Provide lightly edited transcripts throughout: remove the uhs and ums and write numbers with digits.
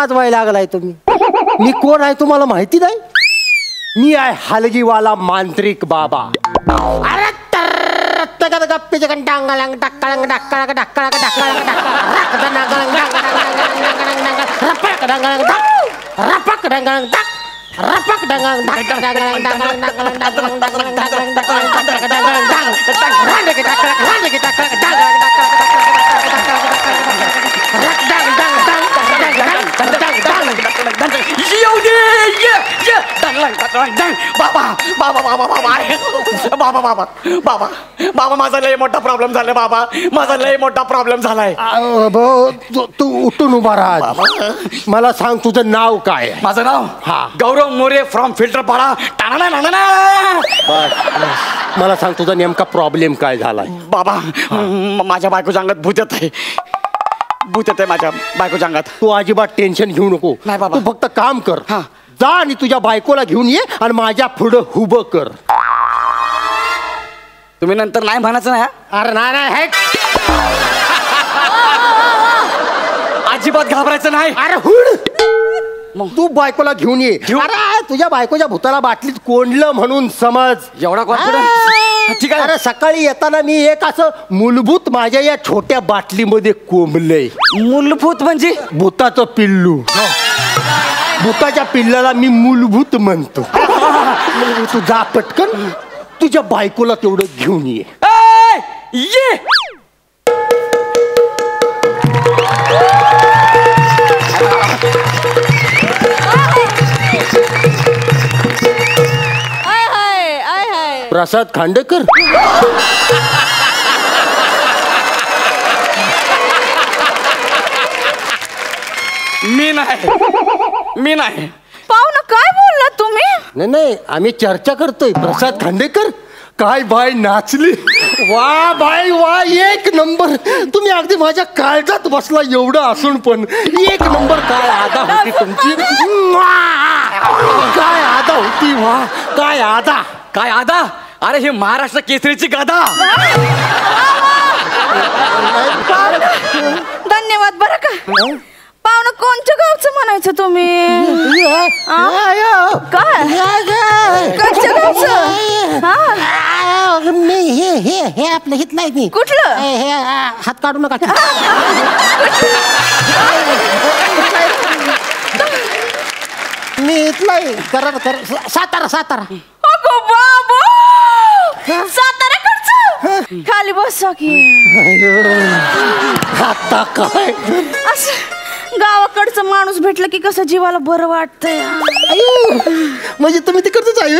वाजवायला लागलाय तुम्ही? मी कोण आहे तुम्हाला माहिती नाही? मी आहे हलगीवाला मांत्रिक बाबा. अरे गप्पी डांगळंग डाक्कळंग डाक्कळंग डाक्कळंग डाक्कळंग रपक डांगळंग रपक डांगळंग रपक डांगळंग डांगळंग डांगळंग डांगळंग डांगळंग डांगळंग डांगळंग डांगळंग डांगळंग रांडके डाक्कळंग रांडके डाक्कळंग डांगळंग बाबा माझा लय मोठा प्रॉब्लेम झालाय. बाबा माझा लय मोठा प्रॉब्लेम झालाय. तू उठून उभा राहा. मला सांग तुझं नाव काय? माझं नाव हा गौरव मोरे फ्रॉम फिल्टरपाडा. मला सांग तुझा नेमका प्रॉब्लेम काय झालाय? बाबा माझ्या बायकोच्या अंगात भूत येत आहे. भूत येत आहे माझ्या बायकोच्या अंगात. तू अजिबात टेन्शन घेऊ नको. नाही बाबा. तू फक्त काम कर. हा. जा आणि तुझ्या बायकोला घेऊन ये आणि माझ्या पुढं उभं कर. तुम्ही नंतर नाही म्हणायचं ना. अरे नाही अजिबात घाबरायचं नाही. अरे हुड तू बायकोला घेऊन ये. अरे तुझ्या बायकोच्या भूताला बाटलीत कोंडलं म्हणून समज. एवढा कॉन्फिडन्स? ठीक आहे. अरे सकाळी येताना मी एक असं मूलभूत माझ्या या छोट्या बाटलीमध्ये कोंबलंय. मूलभूत म्हणजे? भूताचं पिल्लू. भूताच्या पिल्लाला मी मूलभूत म्हणतो. तू जा पटकन तुझ्या बायकोला तेवढं घेऊन ये. ये प्रसाद खांडेकर. मी नाही. पाहुणं काय बोलला तुम्ही? नाही आम्ही चर्चा करतोय. प्रसाद खांडेकर काय बाय नाचली. वा बाय वा, एक नंबर. तुम्ही अगदी माझ्या काळजात बसला एवढं असून पण एक नंबर. काय आदा होती तुमची. काय आदा होती. वा काय आदा. काय आदा. अरे हे महाराष्ट्र केसरीची गादा. धन्यवाद बरं का. पाहुणं कोणत्या गावचं म्हणायचं तुम्ही? काय कोणत्या गावचं? हे आपलं हित नाही. मी कुठलं? हे हात काढू नका. मी इथला सातारा. अगो बाबा, साताऱ्याकडचं. खाली बसा की. आता काय गावाकडचं माणूस भेटलं की कसं जीवाला बरं वाटतंय. म्हणजे तुम्ही तिकडच आहे.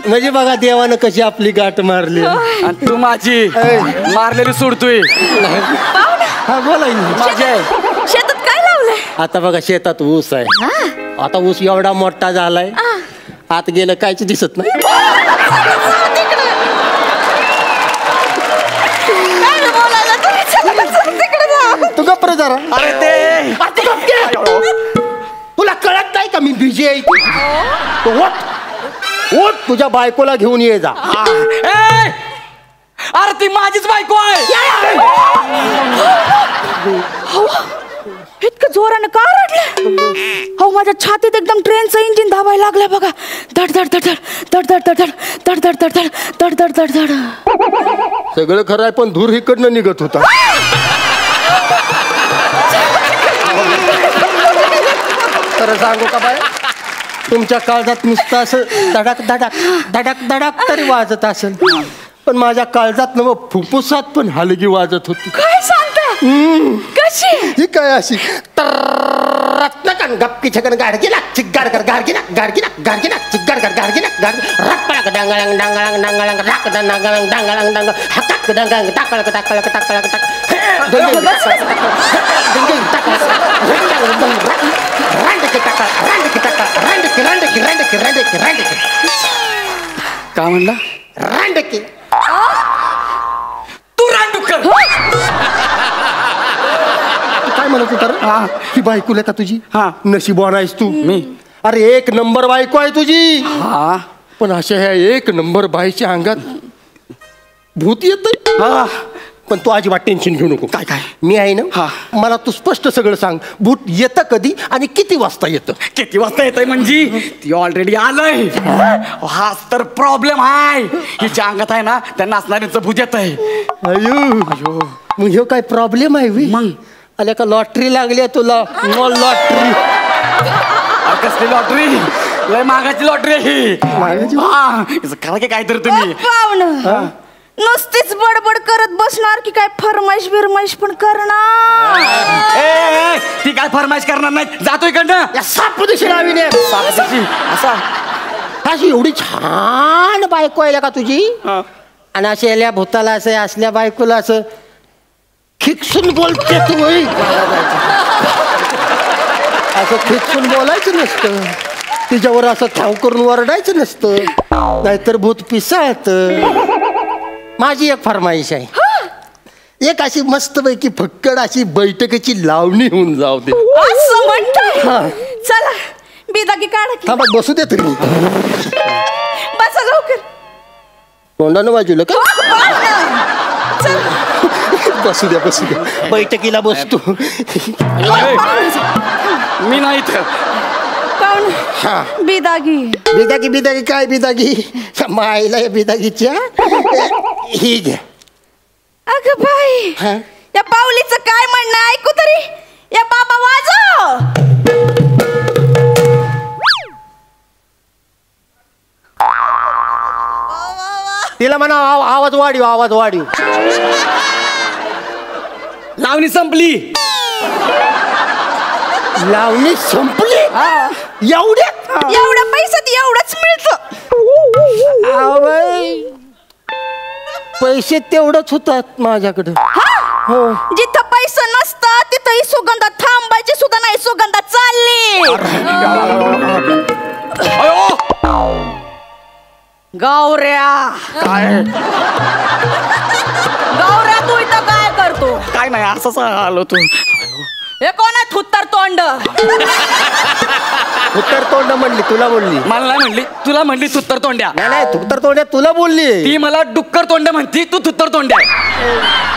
म्हणजे बघा देवानं कशी आपली गाठ मारली. आणि तू माझी मारलेली सोडतोय. हा बोला. शेतात काय लावलंय? आता बघा शेतात ऊस आहे. आता ऊस एवढा मोठा झालाय आत गेलं कायच दिसत नाही. तू गप्प रे जरा. अरे ते तुला कळत नाही का मी बिझी आहे. ओट तुझ्या बायकोला घेऊन ये जा. अरे ती माझीच बायको आहे. इतकं जोरानं का रडलं? हो माझ्या छातीत एकदम ट्रेनचं इंजिन धावायला लागलं बघा. धड धड धड धड धड धड धड धड धड धड धड धड धड. सगळं खरं आहे पण धूर इकडनं निघत होता. खरं सांगू का बाय, तुमच्या काळजात नुसतं असं धडक धडक धडक धडक तरी वाजत असेल पण माझ्या काळजात न फुफ्फुसात पण हलगी वाजत होती. काय सांगता? कशी? ही काय अशी रत्नकन गप्पी छगन गाडगिना चिग्गाड कर गाडगिना गाडगिना गाडगिना चिग्गाड कर गाडगिना गाड रक्पळक डांगळंग डांगळंग डांगळंग राक डांगळंग डांगळंग डांग हकक डांगळंग टाकळक टाकळक टाकळक टाक काय म्हणला? रांडकी. तू रांडुकर. काय म्हणत होता? ही बायको आहे का तुझी? हा. नशीबवान आहेस तू. मी? अरे एक नंबर बायको आहे तुझी. हा पण अशा ह्या एक नंबर बाईच्या अंगात भूत येत. पण तू अजिबात टेन्शन घेऊ नको. काय काय? मी आहे ना. हा. मला तू स्पष्ट सगळं सांग. भूत येतं कधी आणि किती वाजता येतं? किती वाजता येतंय म्हणजे ती ऑलरेडी आलंय. हाच तर प्रॉब्लेम आहे. हिच्या अंगात आहे ना त्या नाचणाऱ्यांचं भूत येत आहे. अयो मग ह्यो काय प्रॉब्लेम आहे वी? मग आल्या का लॉटरी लागली तुला? No lottery. कसली लॉटरी? लय मागाची लॉटरी आहे ही. करा की काहीतरी तुम्ही. पाहुणं नुसतीच बडबड करत बसणार की काय फरमाईश बिरमाईश पण करणार? ती काय फरमाईश करणार नाही. जातो इकडनं. या सापदिशी लावीने असा अशी एवढी छान बायको आहे का तुझी? आणि अशी याल्या भूताला असं असल्या बायकोला असं खिकसून बोलते तू. असं खिकसून बोलायचं नसतं. तिच्यावर असं ठाव करून वरडायचं नसतं, नाहीतर भूत पिसाळत. माझी एक फरमाईश आहे. एक अशी मस्तपैकी फक्कड अशी बैठकीची लावणी होऊन जाऊ दे. असं म्हणताय? चला बिदागी काढा की. थांबा बसू दे तरी. बसा लवकर. तोंडानं बाजूला का? चला. बसू द्या बैठकीला बसतो. मी नाही इथं. पाहुणं बिदागी. बिदागी काय बिदागी? मायला या बिदागीच्या ही घ्या. अगं बाई, हा? या पाऊलीचं काय म्हणणं आहे? ऐकू तरी. या बाबा वाजव. तिला म्हणा आवाज वाढीव, आवाज वाढीव. लावणी संपली. लावणी संपली? एवढ्या पैशात एवढंच मिळतं. पैसे तेवढंच होतात माझ्याकडे. हो. जिथं पैसा नसतं तिथं सुगंधा थांबायची सुद्धा नाही. सुगंधा चालली. गौऱ्या. काय गौऱ्या तू इथं काय करतो? काय नाही असंच आलो तू. हे कोण आहे थुत्तर तोंड? उत्तर तोंड म्हणली तुला बोलली? मला नाही म्हणली, तुला म्हणली तुत्तर तोंड्या. नाही उत्तर तोंड्या तुला बोलली. ती मला डुक्कर तोंड्या म्हणती, तू तुत्तर तोंड्या.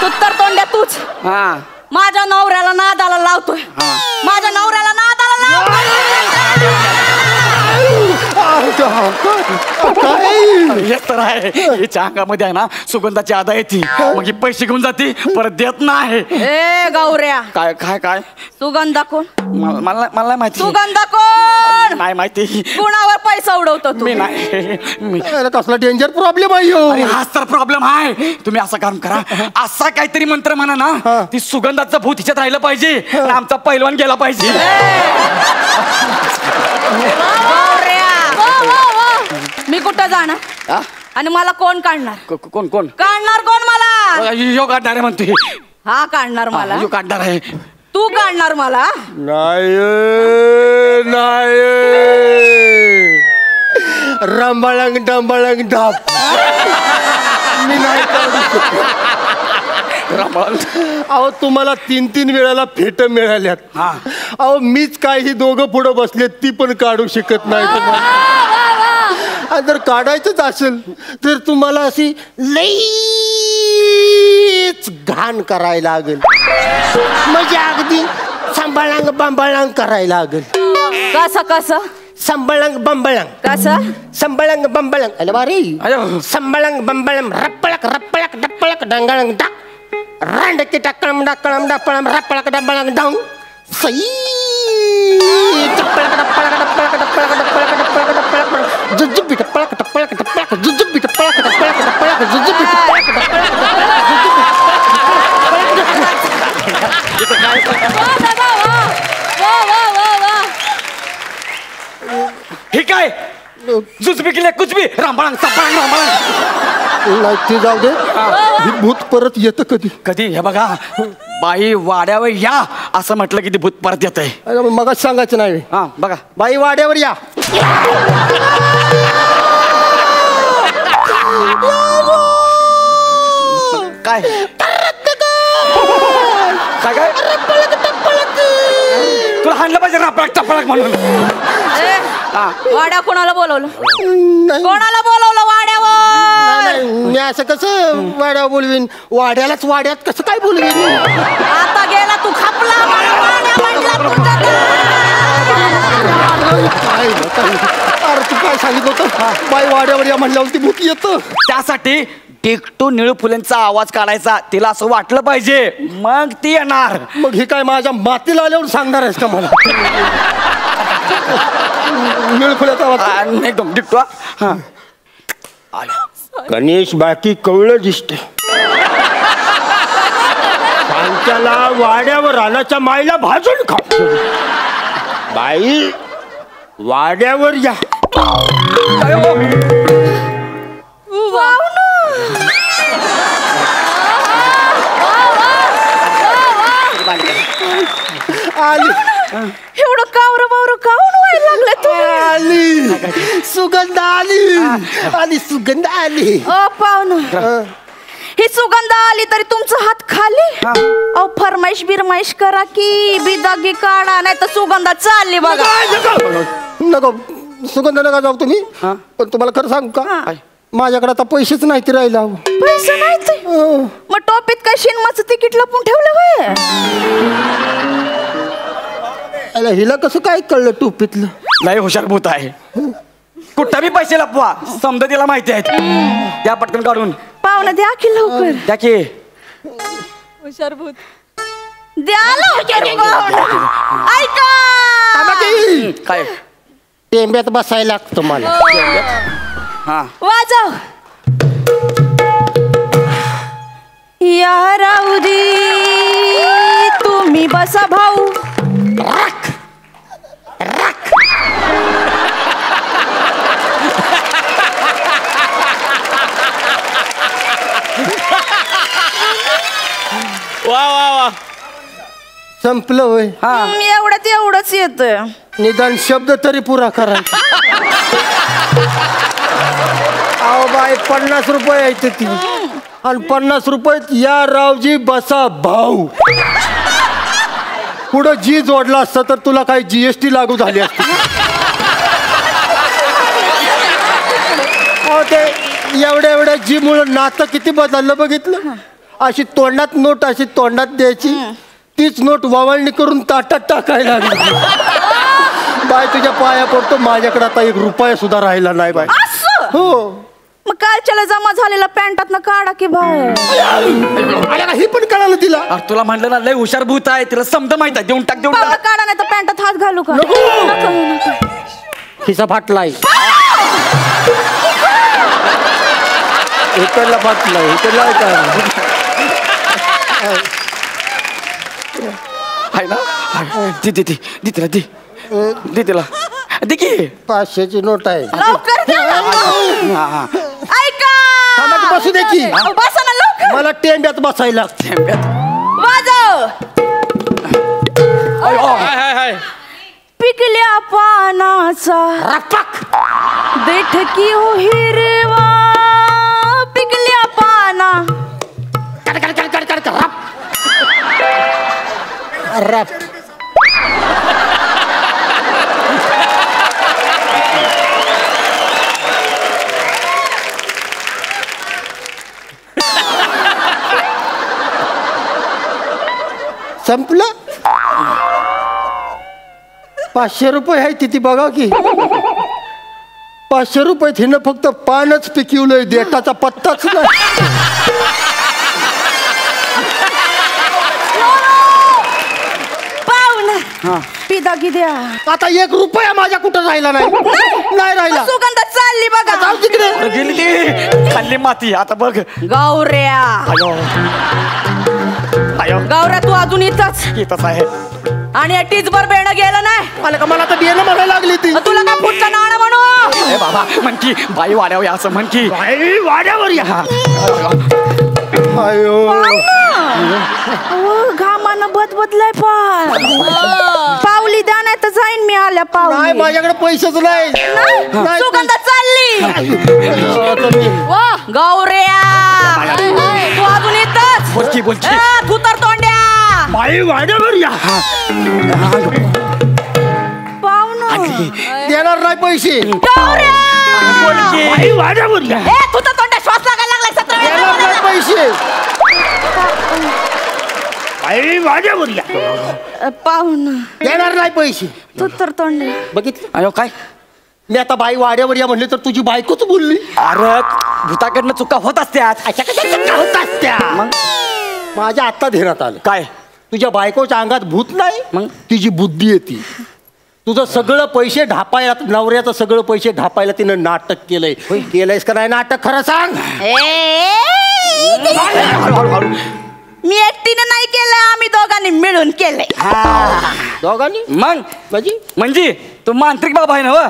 थुत्तर तोंड्या तूच. हा माझ्या नवऱ्याला नादाला लावतोय. माझ्या नवऱ्याला नादाला लावतोय. हे तर आहे. हिच्या अंगामध्ये आहे ना सुगंधाची आदा येते. मग ही पैसे घेऊन जाते, परत देत नाही. ए गौऱ्या. काय काय काय? सुगंधा कोण? मला नाही माहिती. सुगंधा कोण? नाही माहिती. कुणावर पैसा उडवतो तू? मी नाही. कसला डेंजर प्रॉब्लेम आहे ह्यो. हाच तर प्रॉब्लेम आहे. तुम्ही असं काम करा, असा काहीतरी मंत्र म्हणा ना, ती सुगंधाचं भूत हिच्यात राहिलं पाहिजे आणि आमचा पैलवान गेला पाहिजे. मी कुठं जाणार आणि मला कोण काढणार? कोण कोण काढणार कोण मला? यो काढणार आहे म्हणते. हा काढणार मला. यो काढणार आहे. तू काढणार मला? नाही रंबाळंग डंबाळंग डाब. मी नाही काढू शकत. अहो तुम्हाला 3 वेळाला फेट मिळाल्यात. अहो मीच काय ही दोघं पुढं बसलेत, ती पण काढू शकत नाही तुम्हाला. जर काढायचंच असेल तर तुम्हाला अशी लईच घाण करायला लागेल. म्हणजे अगदी सांभाळांग बांबाळांग करायला लागेल. कसं संबळंग बंबळंग. कसं संबळंग बंबळंग. अरे बारी. संबळंग बंबळंग रप्पळक रप्पळक डप्पळक डंगळंग डा रांडकी टाकळम डाकळम डापळम रप्पळक डंबळंग डाऊन सई टप्पळक डप्पळक डप्पळक डप्पळक डप्पळक डप्पळक डप्पळक जुजुबी टप्पळक टप्पळक टप्पळक जुजुबी टप्पळक टप्पळक टप्पळक जुजुबी टप्पळक टप्पळक हे काय जुजबी केले कुचबी रामबाळांग सापळांग रामबाळांग. नाही ते जाऊ दे. ही भूत परत येतं कधी? कधी हे बघा, बाई वाड्यावर या असं म्हटलं की ती भूत परत येत आहे. मगच सांगायचं नाही. हा बघा, बाई वाड्यावर या. काय काय काय तुला हाणलं पाहिजे रापळक टपळक म्हणून. वाड्या कोणाला बोलवलं? नाही कोणाला बोलवलं वाड्यावर? मी असं कसं वाड्या बोलवीन? वाड्यालाच वाड्यात कसं काय बोलवीन? आता गेला तू खापला अरे तू काय सांगितलं होतं? बाई वाड्यावर या म्हणल्यावर ती भूक येतं. त्यासाठी टिकटू निळू फुलेंचा आवाज काढायचा, तिला असं वाटलं पाहिजे, मग ती येणार. मग हे काय माझ्या मातीला आल्यावर सांगणार आहेस का मला? निळफुल्याचा आवाज एकदम टिकटू. हा गणेश बाकी कवळं दिसते. सांच्याला वाड्यावर रानाच्या माईला भाजून खा. बाई वाड्यावर या. आली एवढं कावर बावर काऊन व्हायला लागलं तू? आली सुगंध आली. आली सुगंध आली. पाहुणं ही सुगंध आली तरी तुमचा हात खाली. अहो फरमाईश बिरमाईश करा की बिदागी काढा, नाही तर सुगंध चालली बघा. नको सुगंध नका जाऊ तुम्ही. पण तुम्हाला खरं सांगू का, माझ्याकडे आता पैसेच नाही राहिला. पैसे नाही मग टोपीत काय शिनमाचं तिकीट लपून ठेवलं होय? हिला कसं काय कळलं टोपीतलं? नाही हुशार भूत आहे, कुठं बी पैसे लपवा, समजा तिला माहिती आहेत. त्या पटकन काढून पाहुणं द्या की लवकर. द्या की. हुशार भूत द्या लवकर पाहुणं. ऐका काय टेंब्यात बसायला लागतं मला. हा वाजव. या राऊदी तुम्ही बसा भाऊ. राख राख. वा वा वा. संपलं होय. एवढंच येत. निदान शब्द तरी पुरा करायचा. अहो बाई 50 रुपये यायचे ती, आणि 50 रुपयात या रावजी बसा भाऊ. पुढं जी जोडला असता तर तुला काही GST लागू झाली असती. ते एवढ्या जी मुळे नातं किती बदललं बघितलं. अशी तोंडात नोट अशी तोंडात द्यायची, तीच नोट वावळणी करून ताटात टाकायला लागली. बाय तुझ्या पाया पडतो, माझ्याकडे आता 1 रुपया सुद्धा राहिला नाही बाय. हो मग कालच्याला जमा झालेला पॅन्टात ना काढा की बाहेर. ही पण कळालं तिला. अरे तुला म्हणलं ना लय हुशार भूत आहे, तिला समजा माहित आहे. देऊन टाक देऊन पावलं टाक. काढा नाही तर पॅन्टात हात घालू का? खिसा फाटलाय. इकडला फाटलाय, इकडला आहे ना. दे दे दे दे तिला दे दे तिला दे की. 500ची नोट आहे. लवकर द्या ना. ऐका बसू दे की. बसा ना लवकर. मला टेंब्यात बसायला लागतं. वाजव. पिकल्या पानाचा बैठकी हो हिरवा. पिकल्या पाना रप. संपलं. 500 रुपये आहे तिथे बघा की. 500 रुपये हिनं फक्त पानच पिकवलंय, देठाचा पत्ताच नाही. पिदागी द्या. आता 1 रुपया माझ्या कुठं राहिला नाही. नाही राहिला. सुगंध चालली बघा. जाऊ तिकडे. गेली ती खाल्ली माती. आता बघ गौऱ्या. गौऱ्या तू अजून येतच आहे. आणि टीचभर बेणं गेलं नाही. मला तर बियाणं म्हणायला लागली ती. तुला का पुढचं नाणं म्हणू? बाबा म्हण की बाई वाड्यावर या असं म्हण की. बाई वाड्यावर या. घामानं बदबदलाय पावली द्या नाही तर जाईन मी आल्या पावली. नाही माझ्याकडे पैसेच नाही. सुगंध चालली. गौऱ्या तू अजून येतच. बोलकी बोलकी. तू तर तोंड्या. बाई वाड्यावर या. पाहुणं देणार नाही पैसे. गौऱ्या बाई वाड्यावर या. तू तर तोंड्या श्वास लागायला पैसे आई माझ्यावर या पाहुणा देणार नाही पैसे तू तर तोंड बघितलं अयो काय मी आता बाई वाड्यावर या म्हणले तर तुझी बायकोच बोलली अरे भूताकडनं चुका होत असत्यात अशा कशा चुका होतात त्या मग माझ्या आता ध्येयात आलं काय तुझ्या बायकोच्या अंगात भूत नाही मग? तिची बुद्धी येते तुझं सगळं पैसे ढापायला नवऱ्याचं सगळं पैसे ढापायला तिनं नाटक केलंय केलंयस का नाही नाटक खरं सांग मी एकटीने नाही केलं आम्ही दोघांनी मिळून केलंय दोघांनी मग म्हणजे म्हणजे तू मांत्रिक बाबा आहे ना व?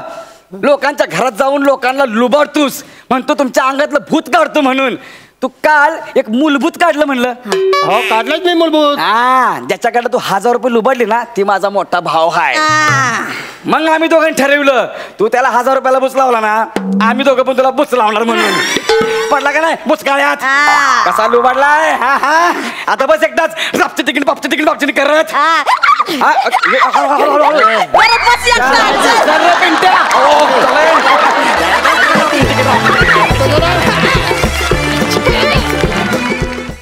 लोकांच्या घरात जाऊन लोकांना लुबाडतोस म्हणतो तुमच्या अंगातलं भूत काढतो म्हणून तू काल एक मूलभूत काढलं म्हणलं हो काढलाच नाही मूलभूत ज्याच्याकडे तू 1000 रुपये लुबाडली ना ती माझा मोठा भाव आहे मग आम्ही दोघांनी ठरवलं तू त्याला 1000 रुपयाला बुच लावला ना आम्ही दोघं पण तुला बुच लावणार म्हणून पडला का नाही बुचकाळ्यात कसा लुबाडलाय आता बस एकदाच रापची तिकीट बापची तिकीट बापची करत परत बस एकटा. पिंट्या